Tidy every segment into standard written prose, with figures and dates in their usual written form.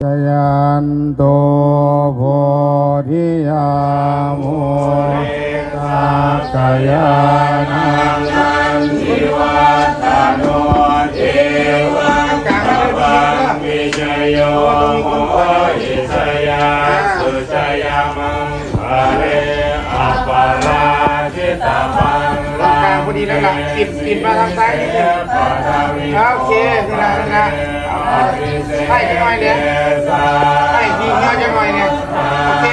จยันโตโพธิยามุสักยานังนันทิวัตโนเทวังกังวิจโยโหหิสยาสุจยามังคะเรอัปปาราชิตาปังลาพอดีแล้วล่ะปิดมาทางซ้ายนิดนึงโอเคทีละให้จะหน่อยเนี่ยให้ดีเงาจะหน่อยเนี่ยโอเค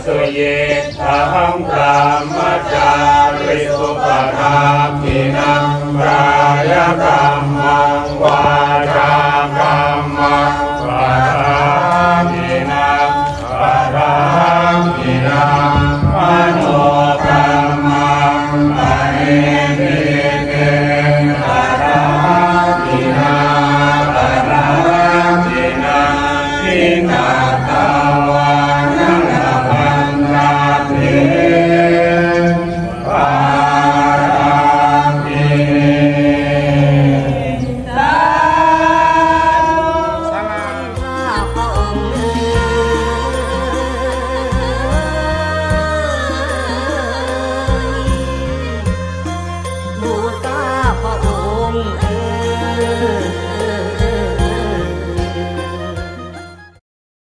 สุเยธังธรรมจาริสุปทามินังกายกรรมังวาจากรรมังปะทามินังปะทามินังมโนกรรมังอเนมิ